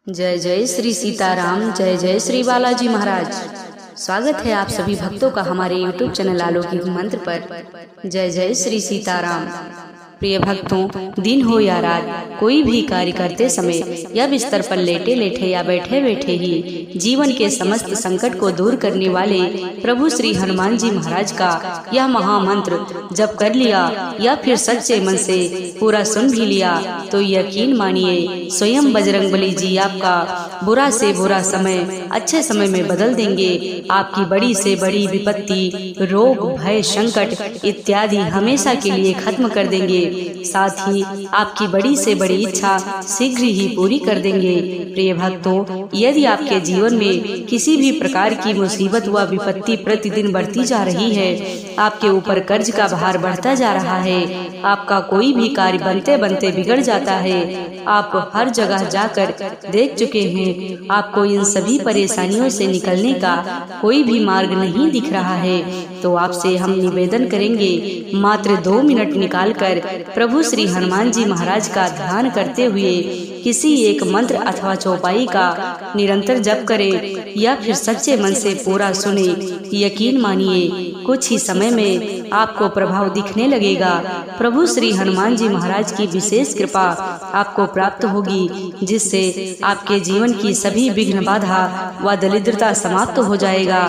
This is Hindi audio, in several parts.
जय जय श्री सीताराम, जय जय श्री बालाजी महाराज। स्वागत है आप सभी भक्तों का हमारे YouTube चैनल अलौकिक मंत्र पर। जय जय श्री सीताराम। प्रिय भक्तों, दिन हो या रात, कोई भी कार्य करते समय या बिस्तर पर लेटे लेटे या बैठे बैठे ही जीवन के समस्त संकट को दूर करने वाले प्रभु श्री हनुमान जी महाराज का यह महामंत्र जप कर लिया या फिर सच्चे मन से पूरा सुन भी लिया तो यकीन मानिए स्वयं बजरंगबली जी आपका बुरा से बुरा समय अच्छे समय में बदल देंगे। आपकी बड़ी से बड़ी विपत्ति, रोग, भय, संकट इत्यादि हमेशा के लिए खत्म कर देंगे। साथ ही आपकी बड़ी से बड़ी इच्छा शीघ्र ही पूरी कर देंगे। प्रिय भक्तों, यदि आपके जीवन में किसी भी प्रकार की मुसीबत व विपत्ति प्रतिदिन बढ़ती जा रही है, आपके ऊपर कर्ज का भार बढ़ता जा रहा है, आपका कोई भी कार्य बनते बनते बिगड़ जाता है, आप हर जगह जाकर देख चुके हैं, आपको इन सभी परेशानियों से निकलने का कोई भी मार्ग नहीं दिख रहा है, तो आपसे हम निवेदन करेंगे मात्र 2 मिनट निकालकर प्रभु श्री हनुमान जी महाराज का ध्यान करते हुए किसी एक मंत्र अथवा चौपाई का निरंतर जप करें या फिर सच्चे मन से पूरा सुने। यकीन मानिए कुछ ही समय में आपको प्रभाव दिखने लगेगा। प्रभु श्री हनुमान जी महाराज की विशेष कृपा आपको प्राप्त होगी, जिससे आपके जीवन की सभी विघ्न बाधा व दरिद्रता समाप्त हो जाएगा।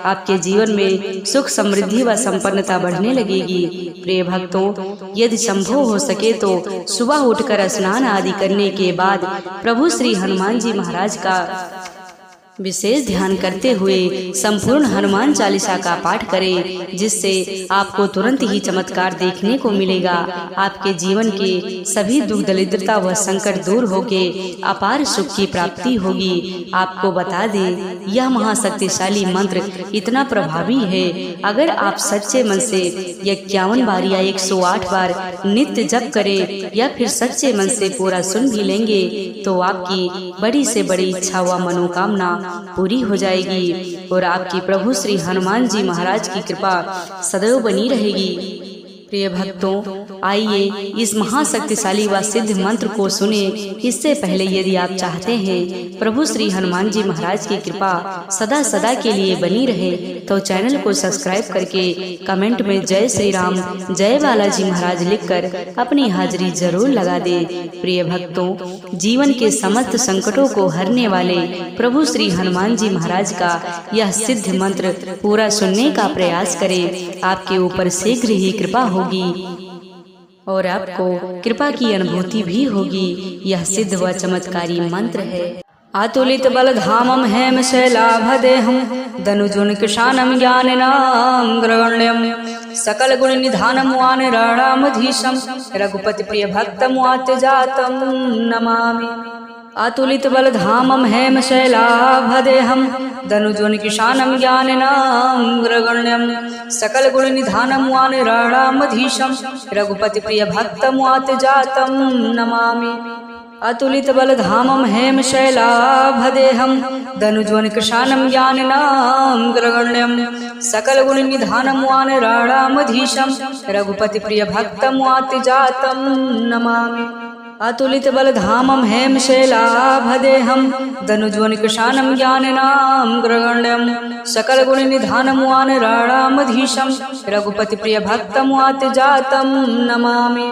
आपके जीवन में सुख, समृद्धि व संपन्नता बढ़ने लगेगी। प्रिय भक्तों, यदि संभव हो सके तो सुबह उठकर स्नान आदि करने के बाद प्रभु श्री हनुमान जी महाराज का विशेष ध्यान करते हुए संपूर्ण हनुमान चालीसा का पाठ करें, जिससे आपको तुरंत ही चमत्कार देखने को मिलेगा। आपके जीवन के सभी दुख, दरिद्रता व संकट दूर होके अपार सुख की प्राप्ति होगी। आपको बता दें, यह महाशक्तिशाली मंत्र इतना प्रभावी है, अगर आप सच्चे मन से 51 बार या 108 बार नित्य जप करें या फिर सच्चे मन से पूरा सुन भी लेंगे तो आपकी बड़ी से बड़ी इच्छा व मनोकामना पूरी हो जाएगी और आपकी प्रभु श्री हनुमान जी महाराज की कृपा सदैव बनी रहेगी। प्रिय भक्तों, आइए इस महाशक्तिशाली व सिद्ध मंत्र को सुने। इससे पहले यदि आप चाहते हैं प्रभु श्री हनुमान जी महाराज की कृपा सदा सदा के लिए बनी रहे तो चैनल को सब्सक्राइब करके कमेंट में जय श्री राम, जय बालाजी महाराज लिखकर अपनी हाजिरी जरूर लगा दे। प्रिय भक्तों, जीवन के समस्त संकटों को हरने वाले प्रभु श्री हनुमान जी महाराज का यह सिद्ध मंत्र पूरा सुनने का प्रयास करें। आपके ऊपर शीघ्र ही कृपा होगी और आपको कृपा की अनुभूति भी होगी। यह सिद्ध व चमत्कारी मंत्र है। अतुलित बल धामम हेम शैलाभदेहम धनुजुन कृशानम ज्ञाननाम ग्रगण्यम सकल गुण निधानम वानराणामधीशम रघुपति प्रिय भक्तम वात्यजातम नमामि। अतुलित बल धामम हेम शैलाभदेहम धनुजुन कृशानम ज्ञाननाम ग्रगण्यम सकल गुण निधानम वानराणामधीशम रघुपति प्रिय भक्तम वात्यजातम नमामि। अतुलित बल धामम हेम शैलाभदेहम धनुजुन कृशानम ज्ञाननाम ग्रगण्यम सकल गुण निधानम वानराणामधीशम रघुपति प्रिय भक्तम वात्यजातम नमामि। अतुलित बल धामम हेम शैलाभदेहम धनुजुन कृशानम ज्ञाननाम ग्रगण्यम सकल गुण निधानम वानराणामधीशम रघुपति प्रिय भक्तम वात्यजातम नमामि।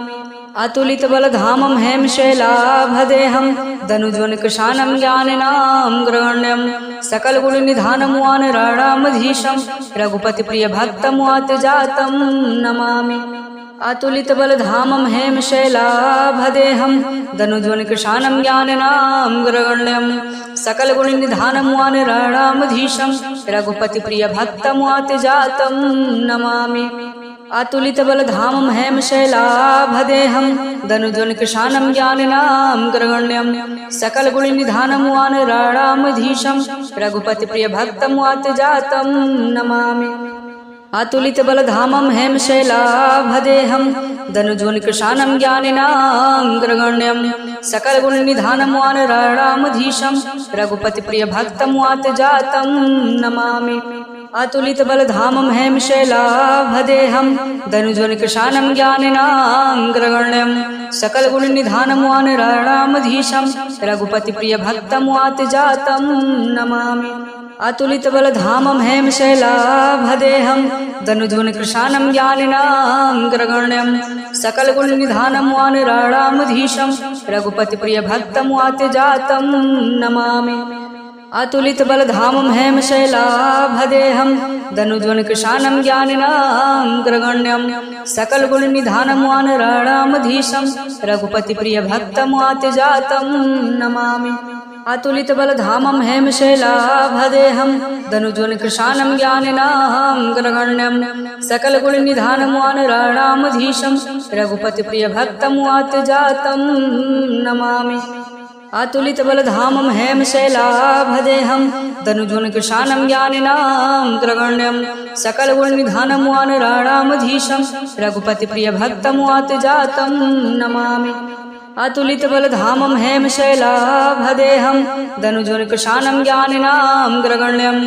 अतुलित बल धामम हेम शैलाभदेहम धनुजुन कृशानम ज्ञाननाम ग्रगण्यम सकल गुण निधानम वानराणामधीशम रघुपति प्रिय भक्तम वात्यजातम नमामि। अतुलित बल धामम हेम शैलाभदेहम धनुजुन कृशानम ज्ञाननाम ग्रगण्यम सकल गुण निधानम वानराणामधीशम रघुपति प्रिय भक्तम वात्यजातम नमामि। अतुलित बल धामम हेम शैलाभदेहम धनुजुन कृशानम ज्ञाननाम ग्रगण्यम सकल गुण निधानम वानराणामधीशम रघुपति प्रिय भक्तम वात्यजातम नमामि। अतुलित बल धामम हेम शैलाभदेहम धनुजुन कृशानम ज्ञाननाम ग्रगण्यम सकल गुण निधानम वानराणामधीशम रघुपति प्रिय भक्तम वात्यजातम नमामि। अतुलित बलधामं हेमशैलाभदेहं धनुजवनकृशानं ज्ञानिनाग्रगण्यं सकलगुणनिधानं वानराणामधीशं रघुपतिप्रियभक्तं वातजातं नमामि। अतुलित बलधामं हेमशैलाभदेहं धनुजवनकृशानं ज्ञानिनाग्रगण्यं सकलगुणनिधानं वानराणामधीशं रघुपतिप्रियभक्तं वातजातं नमामि। अतुलित बलधामं हेमशैलाभदेहं धनुजवनकृशानं ज्ञानिनाग्रगण्यं सकलगुणनिधानं वानराणामधीशं रघुपतिप्रियभक्तं वातजातं नमामि। अतुलित बलधामं हेमशैलाभदेहं धनुजवनकृशानं ज्ञानिनाग्रगण्यं सकलगुणनिधानं वानराणामधीशं रघुपतिप्रियभक्तं वातजातं नमामि। अतुलित बलधामं हेमशैलाभदेहं धनुजवनकृशानं ज्ञानिनाग्रगण्यं सकलगुणनिधानं वानराणामधीशं रघुपतिप्रियभक्तं वातजातं नमामि। अतुलित बलधामं हेमशैलाभदेहं धनुजवनकृशानं ज्ञानिनाग्रगण्यं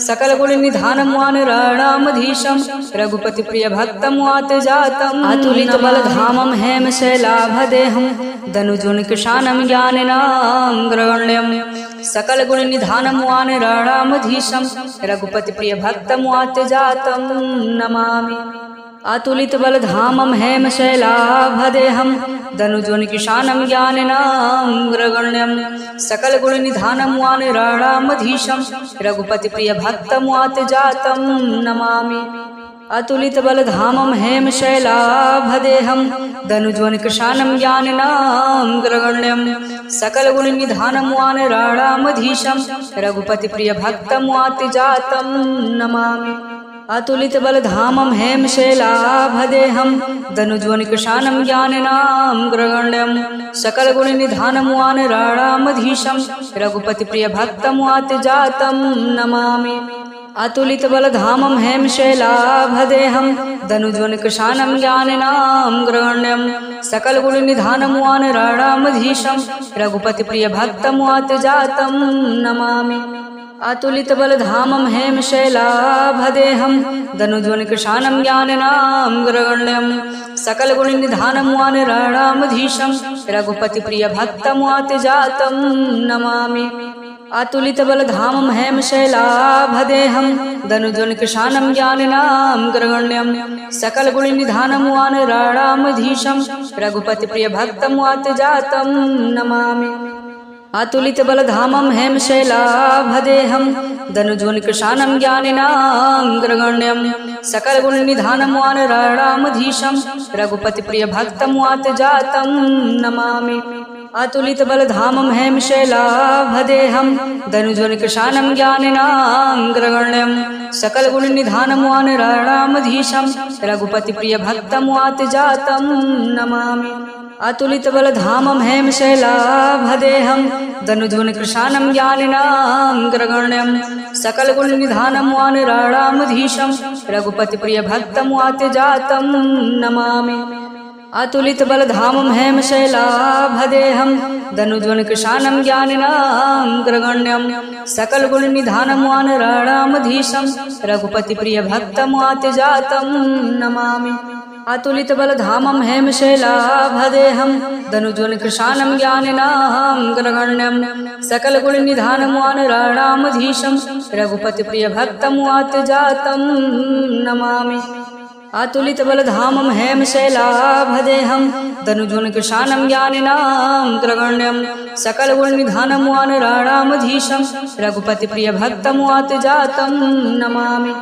सकलगुणनिधानं वानराणामधीशं रघुपतिप्रियभक्तं वातजातं। अतुलित बलधामं हेमशैलाभदेहं धनुजवनकृशानं ज्ञानिनाग्रगण्यं सकलगुणनिधानं वानराणामधीशं रघुपतिप्रियभक्तं वातजातं नमामि। अतुलित बलधामं हेमशैलाभदेहं धनुजवनकृशानं ज्ञानिनाग्रगण्यं सकलगुणनिधानं वानराणामधीशं रघुपतिप्रियभक्तं वातजातं नमामि। अतुलित बलधामं हेमशैलाभदेहं धनुजवनकृशानं ज्ञानिनाग्रगण्यं सकलगुणनिधानं वानराणामधीशं रघुपतिप्रियभक्तं वातजातं नमामि। अतुलित बलधामं हेमशैलाभदेहं धनुजवनकृशानं ज्ञानिनाग्रगण्यं सकलगुणनिधानं वानराणामधीशं रघुपतिप्रियभक्तं वातजातं नमामि। अतुलित बलधामं हेमशैलाभदेहं धनुजवनकृशानं ज्ञानिनाग्रगण्यं सकलगुणनिधानं वानराणामधीशं रघुपतिप्रियभक्तं वातजातं नमामि। अतुलित बलधामं हेमशैलाभदेहं धनुजवनकृशानं ज्ञानिनाग्रगण्यं सकलगुणनिधानं वानराणामधीशं रघुपतिप्रियभक्तं वातजातं नमामि। अतुलित बलधामं हेमशैलाभदेहं धनुजवनकृशानं ज्ञानिनाग्रगण्यं सकलगुणनिधानं वानराणामधीशं रघुपतिप्रियभक्तं वातजातं नमामि। अतुलित बलधामं हेमशैलाभदेहं धनुजवनकृशानं ज्ञानिनाग्रगण्यं सकलगुणनिधानं वानराणामधीशं रघुपतिप्रियभक्तं वातजातं नमामि। अतुलित बलधामं हेमशैलाभदेहं धनुजवनकृशानं ज्ञानिनाग्रगण्यं सकलगुणनिधानं वानराणामधीशं रघुपतिप्रियभक्तं वातजातं नमामि। अतुलित बलधामं हेमशैलाभदेहं धनुजवनकृशानं ज्ञानिनाग्रगण्यं सकलगुणनिधानं वानराणामधीशं रघुपतिप्रियभक्तं वातजातं नमामि। अतुलित बलधामं हेमशैलाभदेहं धनुजवनकृशानं ज्ञानिनाग्रगण्यं सकलगुणनिधानं वानराणामधीशं रघुपतिप्रियभक्तं वातजातं नमामि। अतुलित बलधामं हेमशैलाभदेहं धनुजवनकृशानं ज्ञानिनाग्रगण्यं सकलगुणनिधानं वानराणामधीशं रघुपतिप्रियभक्तं वातजातं नमामि। अतुलित बलधामं हेमशैलाभदेहं धनुजवनकृशानं ज्ञानिनाग्रगण्यं सकलगुणनिधानं वानराणामधीशं रघुपतिप्रियभक्तं वातजातं नमामि।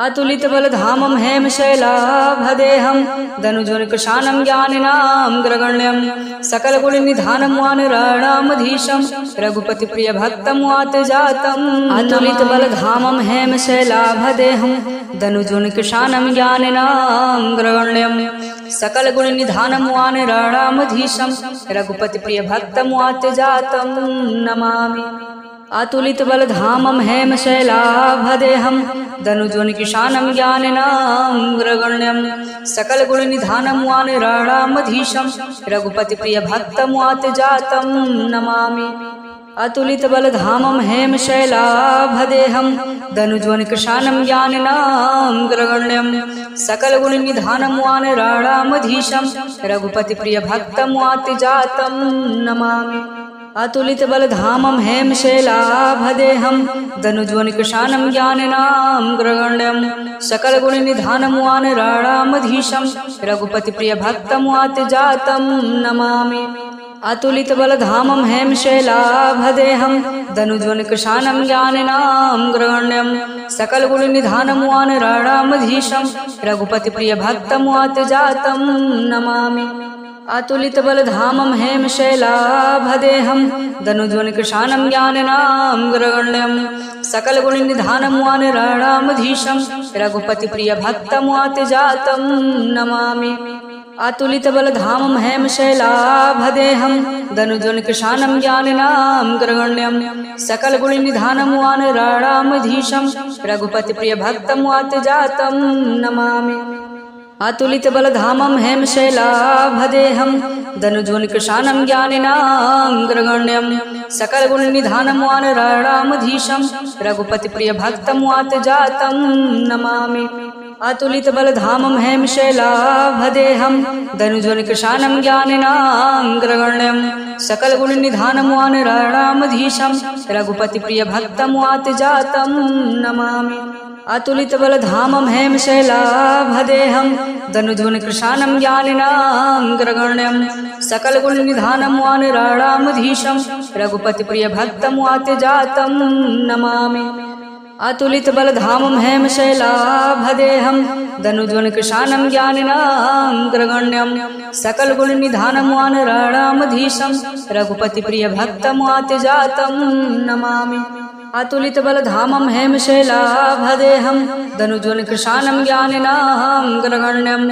अतुलित बलधामं हेमशैलाभदेहं धनुजवनकृशानं ज्ञानिनाग्रगण्यं सकलगुणनिधानं वानराणामधीशं रघुपतिप्रियभक्तं वातजातं। अतुलित बलधामं हेमशैलाभदेहं धनुजवनकृशानं ज्ञानिनाग्रगण्यं सकलगुणनिधानं वानराणामधीशं रघुपतिप्रियभक्तं वातजातं नमामि। अतुलित बलधामं हेमशैलाभदेहं धनुजवनकृशानं ज्ञानिनाग्रगण्यं सकलगुणनिधानं वानराणामधीशं रघुपतिप्रियभक्तं वातजातं नमामि। अतुलित बलधामं हेमशैलाभदेहं दनुज्वनकृशानं ज्ञानिनां ग्रगण्यं सकलगुणनिधानं वानराणामधीशं रघुपतिप्रियभक्तं वातिजातं नमामि। अतुलित बलधामं हेमशैलाभदेहं दनुज्वनकृशानं ज्ञानिनां ग्रगण्यं सकलगुणनिधानं वानराणामधीशं रघुपतिप्रियभक्तं वातिजातं नमामि। अतुलित बलधामं हेमशैलाभदेहं दनुज्वनकृशानं ज्ञानिनां ग्रगण्यं सकलगुणनिधानं वानराणामधीशं रघुपतिप्रियभक्तं वातिजातं नमामि। अतुलित बलधामं हेमशैलाभदेहं दनुज्वनकृशानं ज्ञानिनां ग्रगण्यं सकलगुणनिधानं वानराणामधीशं रघुपतिप्रियभक्तं वातिजातं नमामि। अतुलित बलधामं हेमशैलाभदेहं दनुज्वनकृशानं ज्ञानिनां ग्रगण्यं सकलगुणनिधानं वानराणामधीशं रघुपतिप्रियभक्तं वातिजातं नमामि। अतुलित बलधामं हेमशैलाभदेहं दनुज्वनकृशानं ज्ञानिनां ग्रगण्यं सकलगुणनिधानं वानराणामधीशं रघुपतिप्रियभक्तं वातिजातं नमामि। अतुलित बलधामं हेमशैलाभदेहं दनुज्वनकृशानं ज्ञानिनां ग्रगण्यं सकलगुणनिधानं वानराणामधीशं रघुपतिप्रियभक्तं वातिजातं नमामि। अतुलित बलधामं हेमशैलाभदेहं दनुज्वनकृशानं ज्ञानिनां ग्रगण्यं सकलगुणनिधानं वानराणामधीशं रघुपतिप्रियभक्तं वातिजातं नमामि। अतुलित बलधामं हेमशैलाभदेहं दनुज्वनकृशानं ज्ञानिनां ग्रगण्यं सकलगुणनिधानं वानराणामधीशं रघुपतिप्रियभक्तं वातिजातं नमामि। अतुलित बलधामं हेमशैलाभदेहं दनुज्वनकृशानं ज्ञानिनां ग्रगण्यं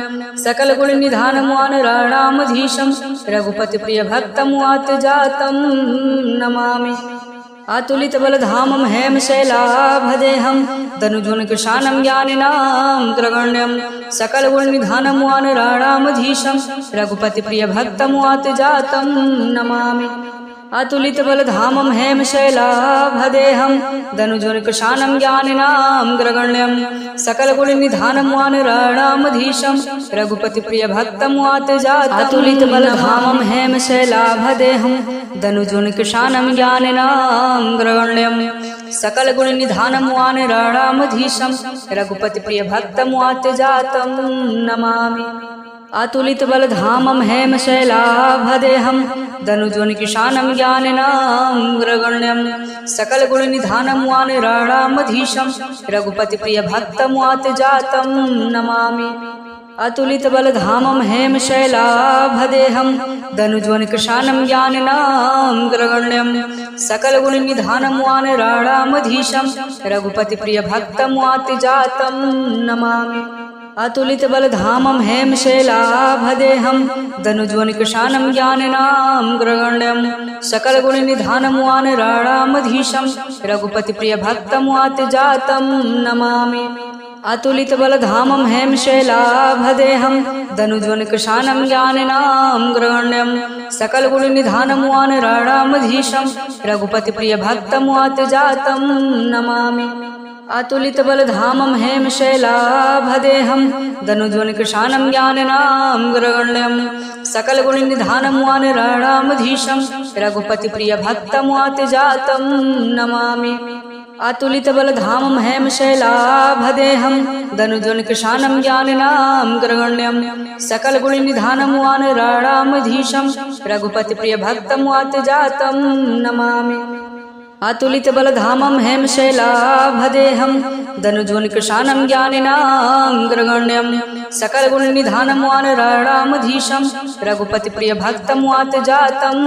सकलगुणनिधानं वानराणामधीशं रघुपतिप्रियभक्तं वातिजातं नमामि। अतुलित बलधामं हेमशैलाभदेहं दनुज्वनकृशानं ज्ञानिनां ग्रगण्यं सकलगुणनिधानं वानराणामधीशं रघुपतिप्रियभक्तं वातिजातं नमामि। अतुलित बलधामं हेमशैलाभदेहं दनुज्वनकृशानं ज्ञानिनां ग्रगण्यं सकलगुणनिधानं वानराणामधीशं रघुपतिप्रियभक्तं वातिजातं। अतुलित बलधामं हेमशैलाभदेहं दनुज्वनकृशानं ज्ञानिनां ग्रगण्यं सकलगुणनिधानं वानराणामधीशं रघुपतिप्रियभक्तं वातिजातं नमामि। अतुलित बलधामं हेमशैलाभदेहं दनुज्वनकृशानं ज्ञानिनां ग्रगण्यं सकलगुणनिधानं वानराणामधीशं रघुपतिप्रियभक्तं वातिजातं नमामि। अतुलित बलधामं हेमशैलाभदेहं दनुज्वनकृशानं ज्ञानिनां ग्रगण्यं सकलगुणनिधानं वानराणामधीशं रघुपतिप्रियभक्तं वातिजातं नमामि। अतुलित बलधामं हेमशैलाभदेहं दनुज्वनकृशानं ज्ञानिनां ग्रगण्यं सकलगुणनिधानं वानराणामधीशं रघुपतिप्रियभक्तं वातिजातं नमामि। अतुलित बलधामं हेमशैलाभदेहं दनुज्वनकृशानं ज्ञानिनां ग्रगण्यं सकलगुणनिधानं वानराणामधीशं रघुपतिप्रियभक्तं वातिजातं नमामि। अतुलित बलधामं हेमशैलाभदेहं दनुज्वनकृशानं ज्ञानिनां ग्रगण्यं सकलगुणनिधानं वानराणामधीशं रघुपतिप्रियभक्तं वातिजातं नमामि। अतुलित बलधामं हेमशैलाभदेहं दनुज्वनकृशानं ज्ञानिनां ग्रगण्यं सकलगुणनिधानं वानराणामधीशं रघुपतिप्रियभक्तं वातिजातं नमामि। अतुलित बलधामं हेमशैलाभदेहं दनुज्वनकृशानं ज्ञानिनां ग्रगण्यं सकलगुणनिधानं वानराणामधीशं रघुपतिप्रियभक्तं वातिजातं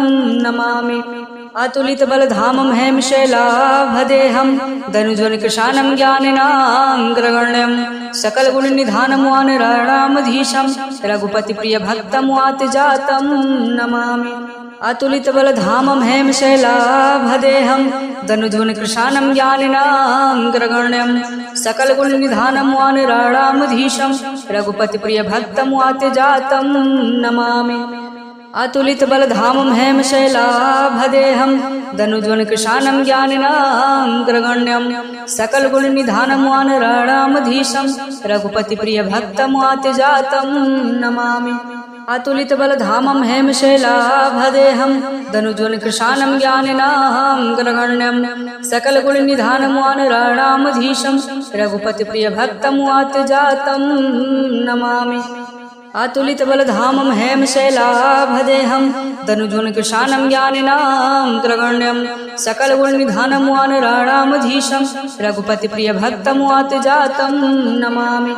नमामि। अतुलित बलधामं हेमशैलाभदेहं दनुज्वनकृशानं ज्ञानिनां ग्रगण्यं सकलगुणनिधानं वानराणामधीशं रघुपतिप्रियभक्तं वातिजातं नमामि। अतुलित बलधामं हेमशैलाभदेहं दनुज्वनकृशानं ज्ञानिनां ग्रगण्यं सकलगुणनिधानं वानराणामधीशं रघुपतिप्रियभक्तं वातिजातं नमामि। अतुलित बलधामं हेमशैलाभदेहं दनुज्वनकृशानं ज्ञानिनां ग्रगण्यं सकलगुणनिधानं वानराणामधीशं रघुपतिप्रियभक्तमातिजातं नमामि। अतुलित बलधामं हेमशैलाभदेहं दनुज्वनकृशानं ज्ञानिनां ग्रगण्यं सकलगुणनिधानं वानराणामधीशं रघुपतिप्रियभक्तमातिजातं नमामि। अतुलित बलधामं हेमशैलाभदेहं दनुज्वनकृशानं ज्ञानिनां ग्रगण्यं सकलगुणनिधानं वानराणामधीशं रघुपतिप्रियभक्तमातिजातं नमामि।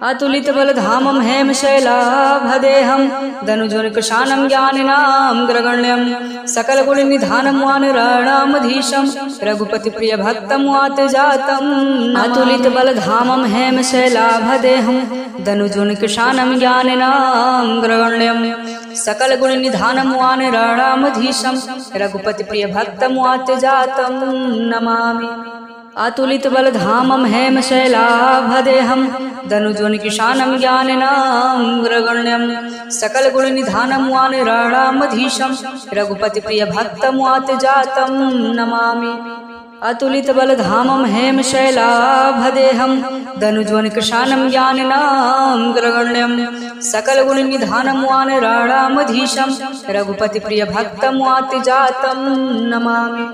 अतुलित बलधामं हेमशैलाभदेहं दनुज्वनकृशानं ज्ञानिनां ग्रगण्यं सकलगुणनिधानं वानराणामधीशं रघुपतिप्रियभक्तमातिजातं। अतुलित बलधामं हेमशैलाभदेहं दनुज्वनकृशानं ज्ञानिनां ग्रगण्यं सकलगुणनिधानं वानराणामधीशं रघुपतिप्रियभक्तमातिजातं नमामि। अतुलित बलधामं हेमशैलाभदेहं दनुज्वनकृशानं ज्ञानिनां ग्रगण्यं सकलगुणनिधानं वानराणामधीशं रघुपतिप्रियभक्तमातिजातं नमामि। अतुलित बलधामं हेमशैलाभदेहं दनुज्वनकृशानं ज्ञानिनां ग्रगण्यं सकलगुणनिधानं वानराणामधीशं रघुपतिप्रियभक्तमातिजातं नमामि।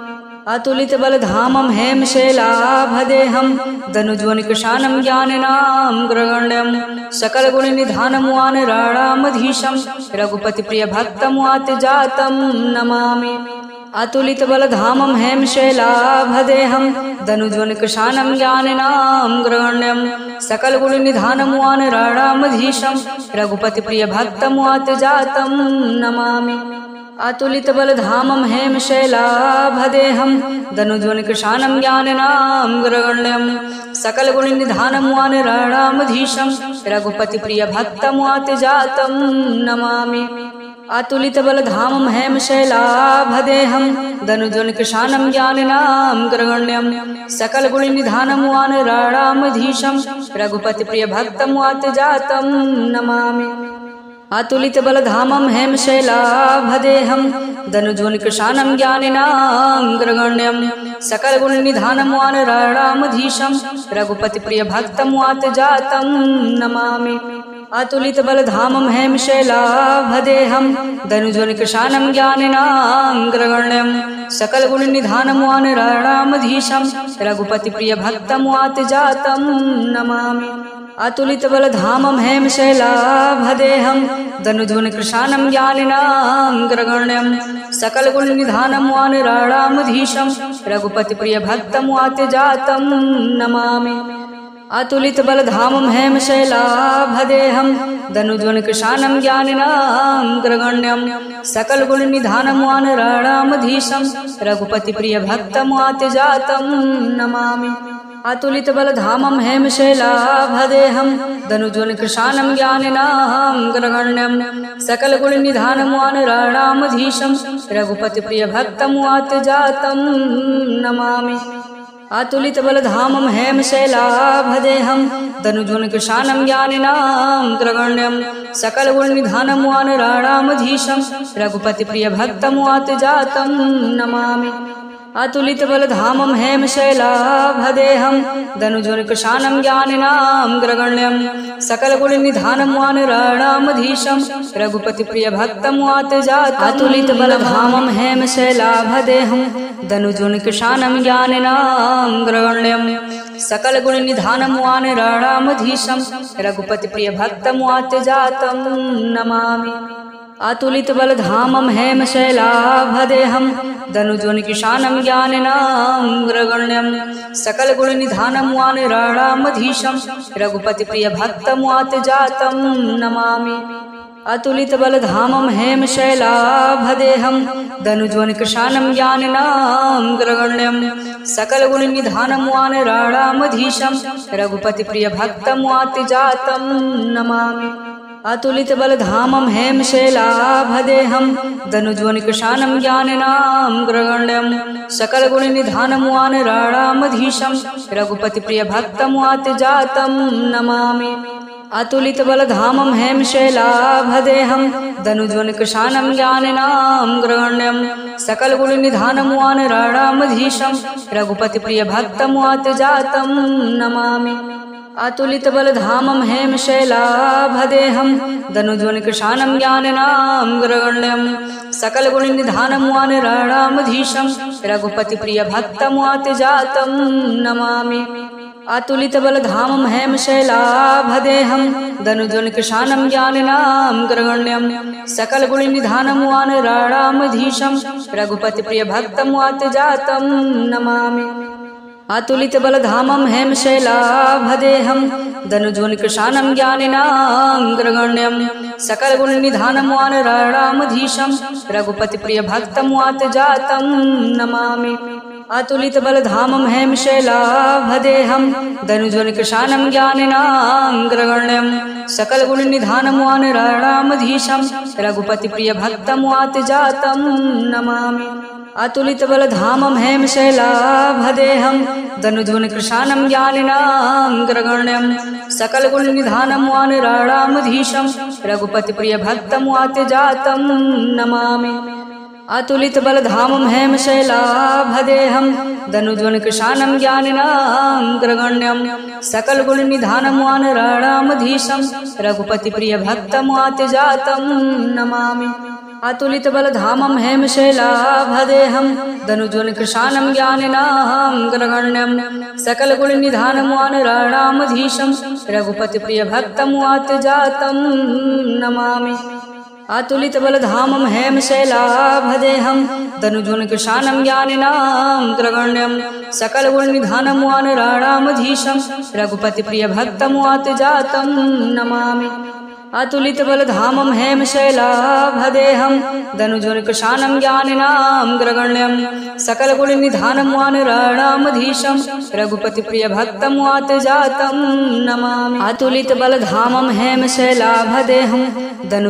अतुलित बलधामं हेमशैलाभदेहं दनुज्वनकृशानं ज्ञानिनां ग्रगण्यं सकलगुणनिधानं वानराणामधीशं रघुपतिप्रियभक्तमातिजातं नमामि। अतुलित बलधामं हेमशैलाभदेहं दनुज्वनकृशानं ज्ञानिनां ग्रगण्यं सकलगुणनिधानं वानराणामधीशं रघुपतिप्रियभक्तमातिजातं नमामि। अतुलित बलधामं हेमशैलाभदेहं दनुज्वनकृशानं ज्ञानिनां ग्रगण्यं सकलगुणनिधानं वानराणामधीशं रघुपतिप्रियभक्तमातिजातं नमामि। अतुलित बलधामं हेमशैलाभदेहं दनुज्वनकृशानं ज्ञानिनां ग्रगण्यं सकलगुणनिधानं वानराणामधीशं रघुपतिप्रियभक्तमातिजातं नमामि। अतुलित बलधामं हेमशैलाभदेहं दनुज्वनकृशानं ज्ञानिनां ग्रगण्यं सकलगुणनिधानं वानराणामधीशं रघुपतिप्रियभक्तमातिजातं नमामि। अतुलित बलधामं हेमशैलाभदेहं दनुज्वनकृशानं ज्ञानिनां ग्रगण्यं सकलगुणनिधानं वानराणामधीशं रघुपतिप्रियभक्तमातिजातं नमामि। अतुलित बलधामं हेमशैलाभदेहं दनुज्वनकृशानं ज्ञानिनां ग्रगण्यं सकलगुणनिधानं वानराणामधीशं रघुपतिप्रियभक्तमातिजातं नमामि। अतुलित बलधामं हेमशैलाभदेहं दनुज्वनकृशानं ज्ञानिनां ग्रगण्यं सकलगुणनिधानं वानराणामधीशं रघुपतिप्रियभक्तमातिजातं नमामि। अतुलित बलधामं हेमशैलाभदेहं दनुज्वनकृशानं ज्ञानिनां ग्रगण्यं सकलगुणनिधानं वानराणामधीशं रघुपतिप्रियभक्तमातिजातं नमामि। अतुलित बलधामं हेमशैलाभदेहं दनुज्वनकृशानं ज्ञानिनां ग्रगण्यं सकलगुणनिधानं वानराणामधीशं रघुपतिप्रियभक्तमातिजातं नमामि। अतुलित बलधामं हेमशैलाभदेहं दनुज्वनकृशानं ज्ञानिनां ग्रगण्यं सकलगुणनिधानं वानराणामधीशं रघुपतिप्रियभक्तमातिजातं। अतुलित बलधामं हेमशैलाभदेहं दनुज्वनकृशानं ज्ञानिनां ग्रगण्यं सकलगुणनिधानं वानराणामधीशं रघुपतिप्रियभक्तमातिजातं नमामि। अतुलित बलधामं हेमशैलाभदेहं दनुज्वनकृशानं ज्ञानिनां ग्रगण्यं सकलगुणनिधानं वानराणामधीशं रघुपतिप्रियभक्तमातिजातं नमामि। अतुलित बलधामं हेमशैलाभदेहं दनुज्वनकृशानं ज्ञानिनां ग्रगण्यं सकलगुणनिधानं वानराणामधीशं रघुपतिप्रियभक्तमातिजातं नमामि। अतुलित बलधामं हेमशैलाभदेहं दनुज्वनकृशानं ज्ञानिनां ग्रगण्यं सकलगुणनिधानं वानराणामधीशं रघुपतिप्रियभक्तमातिजातं नमामि। अतुलितबलधामं हेमशैलाभदेहं दनुज्वनकृशानं ज्ञानिनां ग्रगण्यं सकलगुणनिधानमुवानराणामधीशं रघुपतिप्रियभक्तमुवातजातं नमामि। अतुलितबलधामं हेमशैलाभदेहं दनुज्वनकृशानं ज्ञानिनां ग्रगण्यं सकलगुणनिधानमुवानराणामधीशं रघुपतिप्रियभक्तमुवातजातं नमामि। अतुलितबलधामं हेमशैलाभदेहं दनुज्वनकृशानं ज्ञानिनां ग्रगण्यं सकलगुणनिधानमुवानराणामधीशं रघुपतिप्रियभक्तमुवातजातं नमामि। अतुलितबलधामं हेमशैलाभदेहं दनुज्वनकृशानं ज्ञानिनां ग्रगण्यं सकलगुणनिधानमुवानराणामधीशं रघुपतिप्रियभक्तमुवातजातं नमामि। अतुलितबलधामं हेमशैलाभदेहं दनुज्वनकृशानं ज्ञानिनां ग्रगण्यं सकलगुणनिधानमुवानराणामधीशं रघुपतिप्रियभक्तमुवातजातं नमामि। अतुलितबलधामं हेमशैलाभदेहं दनुज्वनकृशानं ज्ञानिनां ग्रगण्यं सकलगुणनिधानमुवानराणामधीशं रघुपतिप्रियभक्तमुवातजातं नमामि। अतुलितबलधामं हेमशैलाभदेहं दनुज्वनकृशानं ज्ञानिनां ग्रगण्यं सकलगुणनिधानमुवानराणामधीशं रघुपतिप्रियभक्तमुवातजातं नमामि। अतुलितबलधामं हेमशैलाभदेहं दनुज्वनकृशानं ज्ञानिनां ग्रगण्यं सकलगुणनिधानमुवानराणामधीशं रघुपतिप्रियभक्तमुवातजातं नमामि। अतुलितबलधामं हेमशैलाभदेहं दनुज्वनकृशानं ज्ञानिनां ग्रगण्यं सकलगुणनिधानमुवानराणामधीशं रघुपतिप्रियभक्तमुवातजातं नमामि। अतुलितबलधामं हेमशैलाभदेहं दनुज्वनकृशानं ज्ञानिनां ग्रगण्यं सकलगुणनिधानमुवानराणामधीशं रघुपतिप्रियभक्तमुवातजातं नमामि। अतुलितबलधामं हेमशैलाभदेहं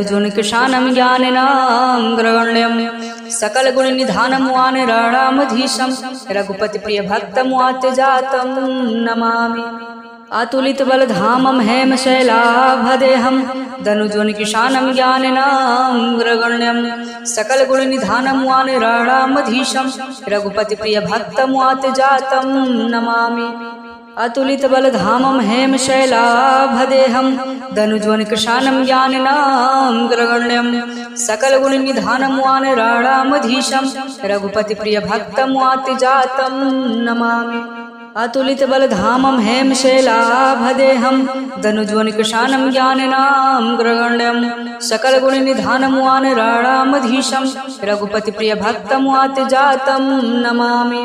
दनुज्वनकृशानं ज्ञानिनां ग्रगण्यं सकलगुणनिधानमुवानराणामधीशं रघुपतिप्रियभक्तमुवातजातं नमामि। अतुलितबलधामं हेमशैलाभदेहं दनुज्वनकृशानं ज्ञानिनां ग्रगण्यं सकलगुणनिधानमुवानराणामधीशं रघुपतिप्रियभक्तमुवातजातं नमामि। अतुलितबलधामं हेमशैलाभदेहं दनुज्वनकृशानं ज्ञानिनां ग्रगण्यं सकलगुणनिधानमुवानराणामधीशं रघुपतिप्रियभक्तमुवातजातं नमामि। अतुलितबलधामं हेमशैलाभदेहं दनुज्वनकृशानं ज्ञानिनां ग्रगण्यं सकलगुणनिधानमुवानराणामधीशं रघुपतिप्रियभक्तमुवातजातं नमामि।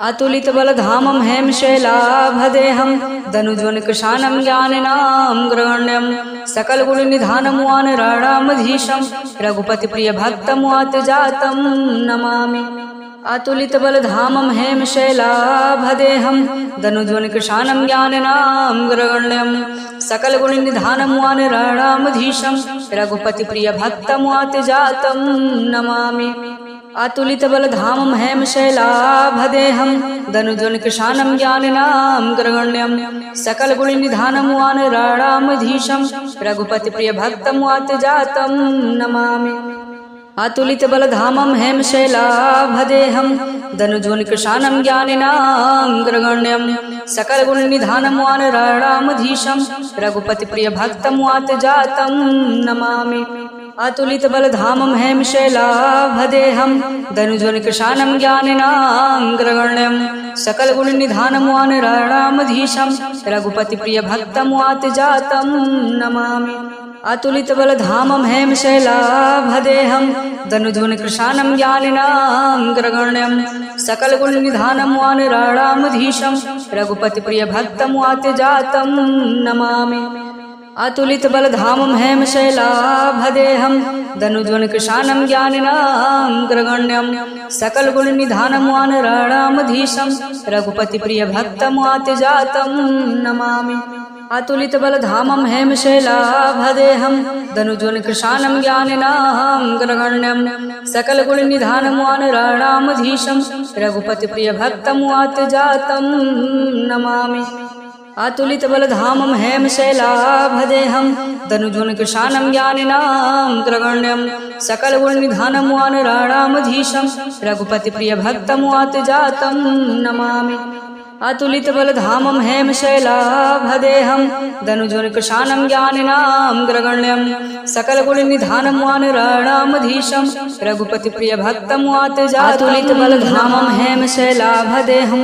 अतुलितबलधामं हेमशैलाभदेहं दनुज्वनकृशानं ज्ञानिनां ग्रगण्यं सकलगुणनिधानमुवानराणामधीशं रघुपतिप्रियभक्तमुवातजातं नमामि। अतुलितबलधामं हेमशैलाभदेहं दनुज्वनकृशानं ज्ञानिनां ग्रगण्यं सकलगुणनिधानमुवानराणामधीशं रघुपतिप्रियभक्तमुवातजातं नमामि। अतुलितबलधामं हेमशैलाभदेहं दनुज्वनकृशानं ज्ञानिनां ग्रगण्यं सकलगुणनिधानमुवानराणामधीशं रघुपतिप्रियभक्तमुवातजातं नमामि। अतुलितबलधामं हेमशैलाभदेहं दनुज्वनकृशानं ज्ञानिनां ग्रगण्यं सकलगुणनिधानमुवानराणामधीशं रघुपतिप्रियभक्तमुवातजातं नमामि। अतुलितबलधामं हेमशैलाभदेहं दनुज्वनकृशानं ज्ञानिनां ग्रगण्यं सकलगुणनिधानमुवानराणामधीशं रघुपतिप्रियभक्तमुवातजातं नमामि। अतुलितबलधामं हेमशैलाभदेहं दनुज्वनकृशानं ज्ञानिनां ग्रगण्यं सकलगुणनिधानमुवानराणामधीशं रघुपतिप्रियभक्तमुवातजातं नमामि। अतुलितबलधामं हेमशैलाभदेहं दनुज्वनकृशानं ज्ञानिनां ग्रगण्यं सकलगुणनिधानमुवानराणामधीशं रघुपतिप्रियभक्तमुवातजातं नमामि। अतुलितबलधामं हेमशैलाभदेहं दनुज्वनकृशानं ज्ञानिनां ग्रगण्यं सकलगुणनिधानमुवानराणामधीशं रघुपतिप्रियभक्तमुवातजातं नमामि। अतुलित बलधामं हेमशैलाभदेहं दनुजोनिकृशानं ज्ञानिनां ग्रगण्यं सकलगुणनिधानं वानराणामधीशं रघुपतिप्रियभक्तमुवातजातं नमामि। अतुलित बलधामं हेमशैलाभदेहं दनुजोनिकृशानं ज्ञानिनां ग्रगण्यं सकलगुणनिधानं वानराणामधीशं रघुपतिप्रियभक्तमुवातजातं। अतुलित बलधामं हेमशैलाभदेहं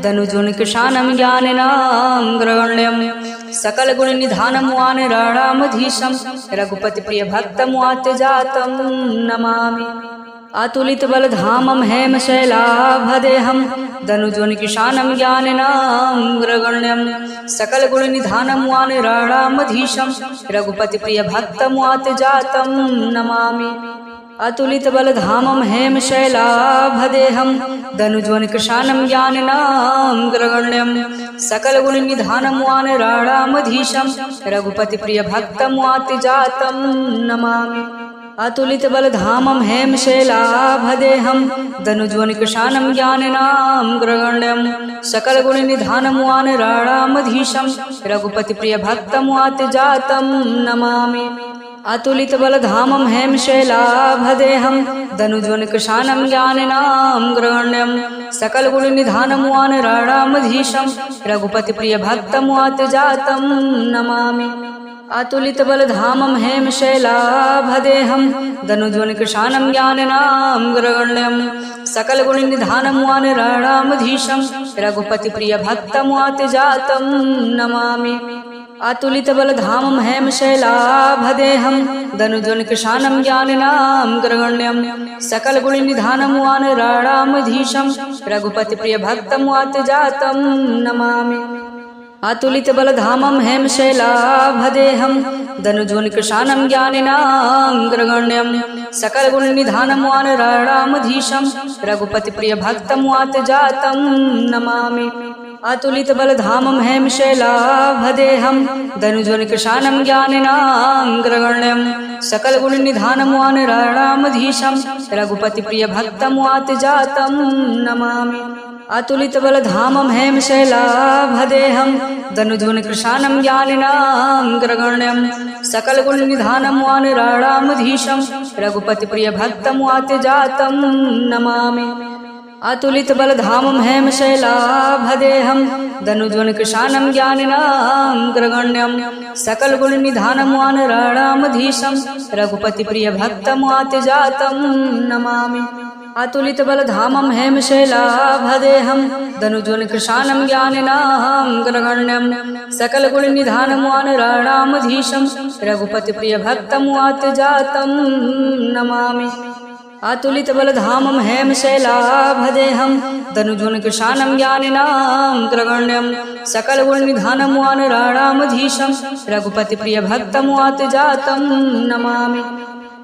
दनुजोनिकृशानं ज्ञानिनां ग्रगण्यं सकलगुणनिधानं वानराणामधीशं रघुपतिप्रियभक्तमुवातजातं नमामि। अतुलित बलधामं हेमशैलाभदेहं दनुजोनिकृशानं ज्ञानिनां ग्रगण्यं सकलगुणनिधानं वानराणामधीशं रघुपतिप्रियभक्तमुवातजातं नमामि। अतुलित बलधामं हेमशैलाभदेहं दनुजोनिकृशानं ज्ञानिनां ग्रगण्यं सकलगुणनिधानं वानराणामधीशं रघुपतिप्रियभक्तमुवातजातं नमामि। अतुलित बलधामं हेमशैलाभदेहं दनुजोनिकृशानं ज्ञानिनां ग्रगण्यं सकलगुणनिधानं वानराणामधीशं रघुपतिप्रियभक्तमुवातजातं नमामि। अतुलित बलधामं हेमशैलाभदेहं दनुजोनिकृशानं ज्ञानिनां ग्रगण्यं सकलगुणनिधानं वानराणामधीशं रघुपतिप्रियभक्तमुवातजातं नमामि। अतुलित बलधामं हेमशैलाभदेहं दनुजोनिकृशानं ज्ञानिनां ग्रगण्यं सकलगुणनिधानं वानराणामधीशं रघुपतिप्रियभक्तमुवातजातं नमामि। अतुलित बलधामं हेमशैलाभदेहं दनुजोनिकृशानं ज्ञानिनां ग्रगण्यं सकलगुणनिधानं वानराणामधीशं रघुपतिप्रियभक्तमुवातजातं नमामि। अतुलित बलधामं हेमशैलाभदेहं दनुजोनिकृशानं ज्ञानिनां ग्रगण्यं सकलगुणनिधानं वानराणामधीशं रघुपतिप्रियभक्तमुवातजातं नमामि। अतुलित बलधामं हेमशैलाभदेहं दनुजोनिकृशानं ज्ञानिनां ग्रगण्यं सकलगुणनिधानं वानराणामधीशं रघुपतिप्रियभक्तमुवातजातं नमामि। अतुलित बलधामं हेमशैलाभदेहं दनुजोनिकृशानं ज्ञानिनां ग्रगण्यं सकलगुणनिधानं वानराणामधीशं रघुपतिप्रियभक्तमुवातजातं नमामि। अतुलित बलधामं हेमशैलाभदेहं दनुजोनिकृशानं ज्ञानिनां ग्रगण्यं सकलगुणनिधानं वानराणामधीशं रघुपतिप्रियभक्तमुवातजातं नमामि। अतुलित बलधामं हेमशैलाभदेहं दनुजोनिकृशानं ज्ञानिनां ग्रगण्यं सकलगुणनिधानं वानराणामधीशं रघुपतिप्रियभक्तमुवातजातं नमामि। अतुलित बलधामं हेमशैलाभदेहं दनुजोनिकृशानं ज्ञानिनां ग्रगण्यं सकलगुणनिधानं वानराणामधीशं रघुपतिप्रियभक्तमुवातजातं नमामि।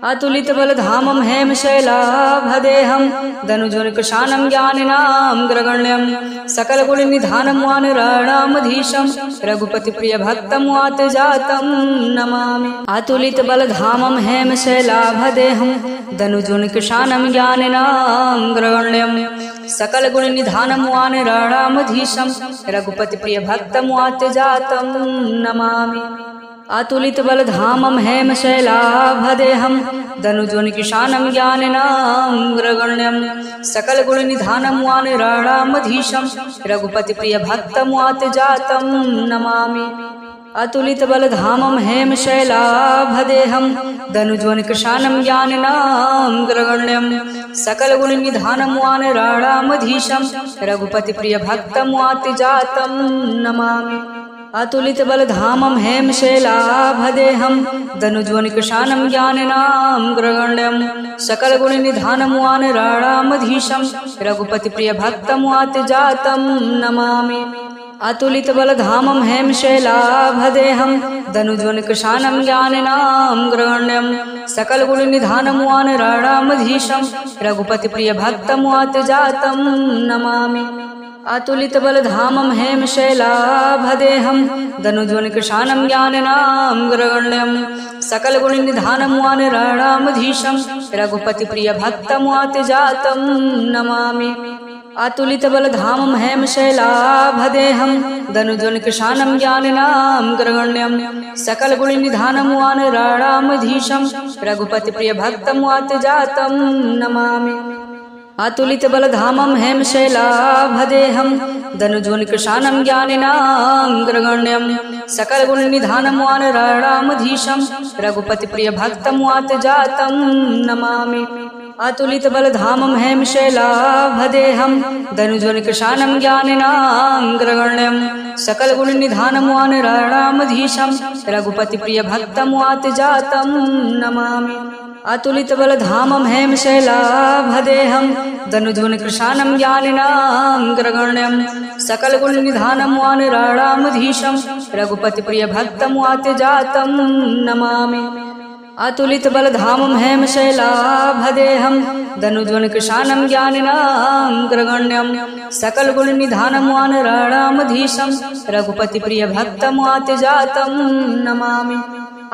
अतुलित बलधामं हेमशैलाभदेहं दनुजोनिकृशानं ज्ञानिनां ग्रगण्यं सकलगुणनिधानं वानराणामधीशं रघुपतिप्रियभक्तमुवातजातं नमामि। अतुलित बलधामं हेमशैलाभदेहं दनुजोनिकृशानं ज्ञानिनां ग्रगण्यं सकलगुणनिधानं वानराणामधीशं रघुपतिप्रियभक्तमुवातजातं नमामि। अतुलित बलधामं हेमशैलाभदेहं दनुजोनिकृशानं ज्ञानिनां ग्रगण्यं सकलगुणनिधानं वानराणामधीशं रघुपतिप्रियभक्तमुवातजातं नमामि। अतुलित बलधामं हेमशैलाभदेहं दनुजोनिकृशानं ज्ञानिनां ग्रगण्यं सकलगुणनिधानं वानराणामधीशं रघुपतिप्रियभक्तमुवातजातं नमामि। अतुलित बलधामं हेमशैलाभदेहं दनुजोनिकृशानं ज्ञानिनां ग्रगण्यं सकलगुणनिधानं वानराणामधीशं रघुपतिप्रियभक्तमुवातजातं नमामि। अतुलित बलधामं हेमशैलाभदेहं दनुजोनिकृशानं ज्ञानिनां ग्रगण्यं सकलगुणनिधानं वानराणामधीशं रघुपतिप्रियभक्तमुवातजातं नमामि। अतुलित बलधामं हेमशैलाभदेहं दनुजोनिकृशानं ज्ञानिनां ग्रगण्यं सकलगुणनिधानं वानराणामधीशं रघुपतिप्रियभक्तमुवातजातं नमामि। अतुलित बलधामं हेमशैलाभदेहं दनुजनकृशानं ज्ञानिनां ग्रगण्यं सकलगुणनिधानं वानराणामधीशं रघुपतिप्रियभक्तं वातजातं नमामि। अतुलित बलधामं हेमशैलाभदेहं दनुजोनिकृशानं ज्ञानिनां ग्रगण्यं सकलगुणनिधानं वानराणामधीशं रघुपतिप्रियभक्तं वातजातं नमामि। अतुलित बलधामं हेमशैलाभदेहं दनुजोनिकृशानं ज्ञानिनां ग्रगण्यं सकलगुणनिधानं वानराणामधीशं रघुपतिप्रियभक्तं वातजातं नमामि। अतुलित बलधामं हेमशैलाभदेहं दनुजोनिकृशानं ज्ञानिनां ग्रगण्यं सकलगुणनिधानं वानराणामधीशं रघुपतिप्रियभक्तं वातजातं नमामि। अतुलित बलधामं हेमशैलाभदेहं दनुजोनिकृशानं ज्ञानिनां ग्रगण्यं सकलगुणनिधानं वानराणामधीशं रघुपतिप्रियभक्तं वातजातं नमामि।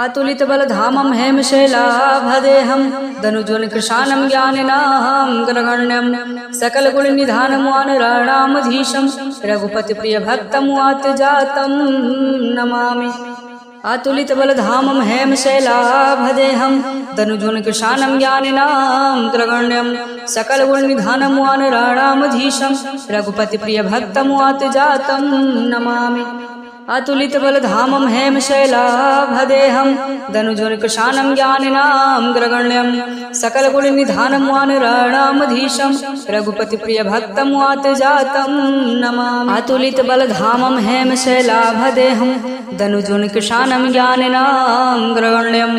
अतुलित बलधामं हेमशैलाभदेहं दनुजोनिकृशानं ज्ञानिनां ग्रगण्यं सकलगुणनिधानं वानराणामधीशं रघुपतिप्रियभक्तं वातजातं नमामि। अतुलित बलधामं हेमशैलाभदेहं दनुजोनिकृशानं ज्ञानिनां ग्रगण्यं सकलगुणनिधानं वानराणामधीशं रघुपतिप्रियभक्तं वातजातं नमामि। अतुलित बलधामं हेमशैलाभदेहं दनुजोनिकृशानं ज्ञानिनां ग्रगण्यं सकलगुणनिधानं वानराणामधीशं रघुपतिप्रियभक्तं वातजातं नमामि। अतुलित बलधामं हेमशैलाभदेहं दनुजोनिकृशानं ज्ञानिनां ग्रगण्यं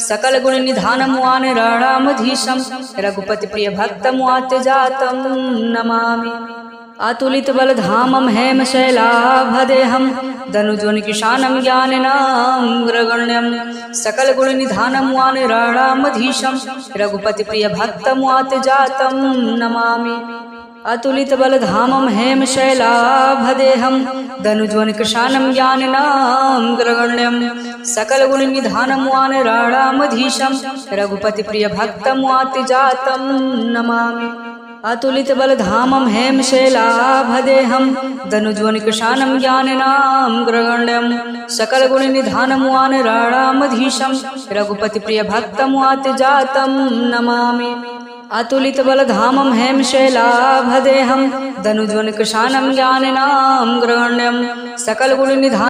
सकलगुणनिधानं वानराणामधीशं रघुपतिप्रियभक्तं वातजातं नमामि। अतुलित बलधामं हेमशैलाभदेहं दनुजोनिकृशानं ज्ञानिनां ग्रगण्यं सकलगुणनिधानं वानराणामधीशं रघुपतिप्रियभक्तं वातजातं नमामि। अतुलित बलधामं हेमशैलाभदेहं दनुजोनिकृशानं ज्ञानिनां ग्रगण्यं सकलगुणनिधानं वानराणामधीशं रघुपतिप्रियभक्तं वातजातं नमामि। अतुलित बलधामं हेमशैलाभदेहं दनुजोनिकृशानं ज्ञानिनां ग्रगण्यं सकलगुणनिधानं वानराणामधीशं रघुपतिप्रियभक्तं वातजातं नमामि। अतुलित बलधामं हेमशैलाभदेहं दनुजोनिकृशानं ज्ञानिनां ग्रगण्यं सकलगुणनिधानं